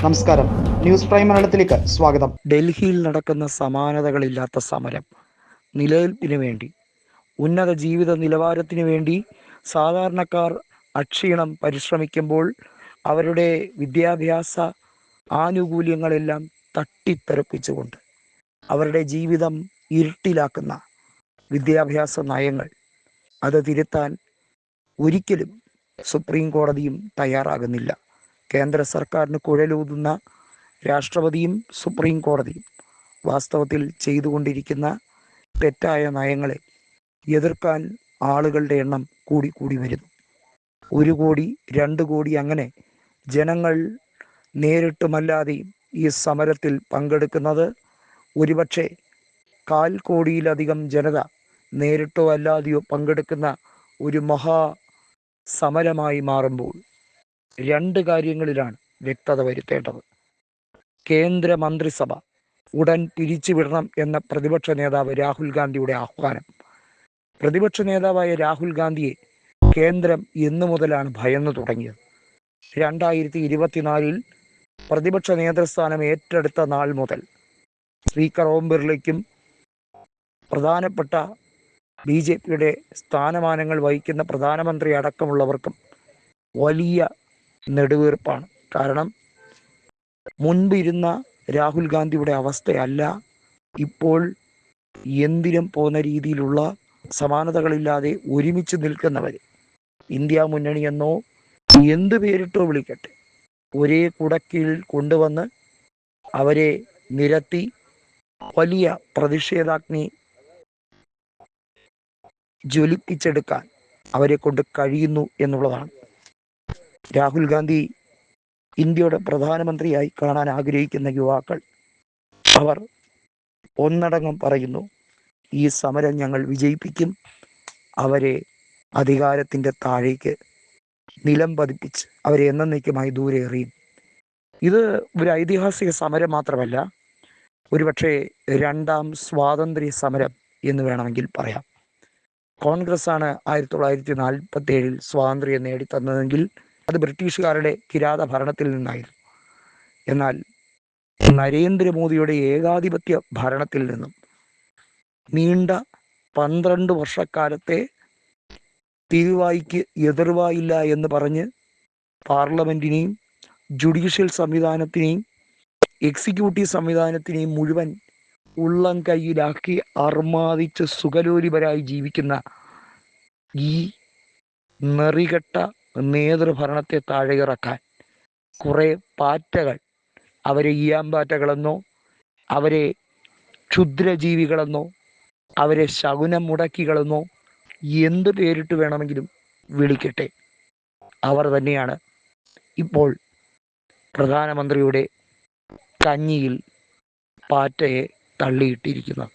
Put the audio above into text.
നമസ്കാരം, news prime മലയാളത്തിലേക്ക് സ്വാഗതം. ഡൽഹിയിൽ നടക്കുന്ന സമാനതകളില്ലാത്ത സമരം, നിലനിൽപ്പിന് വേണ്ടി, ഉന്നത ജീവിത നിലവാരത്തിന് വേണ്ടി സാധാരണക്കാർ അക്ഷീണം പരിശ്രമിക്കുമ്പോൾ അവരുടെ വിദ്യാഭ്യാസ ആനുകൂല്യങ്ങളെല്ലാം തട്ടിത്തെറിപ്പിച്ചുകൊണ്ട് അവരുടെ ജീവിതം ഇരുട്ടിലാക്കുന്ന വിദ്യാഭ്യാസ നയങ്ങൾ അത് തിരുത്താൻ ഒരിക്കലും സുപ്രീം കോടതിയും തയ്യാറാകുന്നില്ല. കേന്ദ്ര സർക്കാരിന് കുഴലൂതുന്ന രാഷ്ട്രപതിയും സുപ്രീം കോടതിയും വാസ്തവത്തിൽ ചെയ്തുകൊണ്ടിരിക്കുന്ന തെറ്റായ നയങ്ങളെ എതിർക്കാൻ ആളുകളുടെ എണ്ണം കൂടി വരുന്നു. 1 കോടി 2 കോടി അങ്ങനെ ജനങ്ങൾ നേരിട്ടുമല്ലാതെയും ഈ സമരത്തിൽ പങ്കെടുക്കുന്നത് ഒരുപക്ഷെ 1/4 കോടിയിലധികം ജനത നേരിട്ടോ അല്ലാതെയോ പങ്കെടുക്കുന്ന ഒരു മഹാ സമരമായി മാറുമ്പോൾ 2 കാര്യങ്ങളിലാണ് വ്യക്തത വരുത്തേണ്ടത്. കേന്ദ്ര മന്ത്രിസഭ ഉടൻ പിരിച്ചുവിടണം എന്ന പ്രതിപക്ഷ നേതാവ് രാഹുൽ ഗാന്ധിയുടെ ആഹ്വാനം. പ്രതിപക്ഷ നേതാവായ രാഹുൽ ഗാന്ധിയെ കേന്ദ്രം എന്നു മുതലാണ് ഭയന്നു തുടങ്ങിയത്? 2024 പ്രതിപക്ഷ നേതൃസ്ഥാനം ഏറ്റെടുത്ത നാൾ മുതൽ സ്പീക്കർ ഓം ബിർളയ്ക്കും പ്രധാനപ്പെട്ട BJPയുടെ സ്ഥാനമാനങ്ങൾ വഹിക്കുന്ന പ്രധാനമന്ത്രി അടക്കമുള്ളവർക്കും വലിയ നെടുവീർപ്പാണ്. കാരണം മുൻപിരുന്ന രാഹുൽ ഗാന്ധിയുടെ അവസ്ഥയല്ല ഇപ്പോൾ എന്തിനും പോകുന്ന രീതിയിലുള്ള സമാനതകളില്ലാതെ ഒരുമിച്ച് നിൽക്കുന്നവർ, ഇന്ത്യ മുന്നണി എന്നോ എന്ത് പേരിട്ടോ വിളിക്കട്ടെ, ഒരേ കുടക്കീഴിൽ കൊണ്ടുവന്ന് അവരെ നിരത്തി വലിയ പ്രതിഷേധാഗ്നി ജ്വലിപ്പിച്ചെടുക്കാൻ അവരെ കൊണ്ട് കഴിയുന്നു എന്നുള്ളതാണ്. രാഹുൽ ഗാന്ധി ഇന്ത്യയുടെ പ്രധാനമന്ത്രിയായി കാണാൻ ആഗ്രഹിക്കുന്ന യുവാക്കൾ അവർ ഒന്നടങ്കം പറയുന്നു, ഈ സമരം ഞങ്ങൾ വിജയിപ്പിക്കും, അവരെ അധികാരത്തിൻ്റെ താഴേക്ക് നിലം പതിപ്പിച്ച് അവരെ എന്നേക്കുമായി ദൂരെ എറിയും. ഇത് ഒരു ഐതിഹാസിക സമരം മാത്രമല്ല, ഒരുപക്ഷെ 2ാം സ്വാതന്ത്ര്യ സമരം എന്ന് വേണമെങ്കിൽ പറയാം. കോൺഗ്രസ്സാണ് 1947 സ്വാതന്ത്ര്യം നേടിത്തന്നതെങ്കിൽ അത് ബ്രിട്ടീഷുകാരുടെ കിരാത ഭരണത്തിൽ നിന്നായിരുന്നു. എന്നാൽ നരേന്ദ്രമോദിയുടെ ഏകാധിപത്യ ഭരണത്തിൽ നിന്നും നീണ്ട 12 വർഷക്കാലത്തെ തിരുവായ്ക്ക് എതിർവായില്ല എന്ന് പറഞ്ഞ് പാർലമെന്റിനെയും ജുഡീഷ്യൽ സംവിധാനത്തിനെയും എക്സിക്യൂട്ടീവ് സംവിധാനത്തിനെയും മുഴുവൻ ഉള്ളം കൈയിലാക്കി അർമാദിച്ച് സുഖലോലിപരായി ജീവിക്കുന്ന ഈ നെറികെട്ട നേതൃഭരണത്തെ താഴെ ഇറക്കാൻ കുറേ പാറ്റകൾ, അവരെ ഈയാമ്പാറ്റകളെന്നോ അവരെ ക്ഷുദ്രജീവികളെന്നോ അവരെ ശകുനം മുടക്കികളെന്നോ എന്ത് പേരിട്ട് വേണമെങ്കിലും വിളിക്കട്ടെ, അവർ തന്നെയാണ് ഇപ്പോൾ പ്രധാനമന്ത്രിയുടെ കഞ്ഞിയിൽ പാറ്റയെ തള്ളിയിട്ടിരിക്കുന്നത്.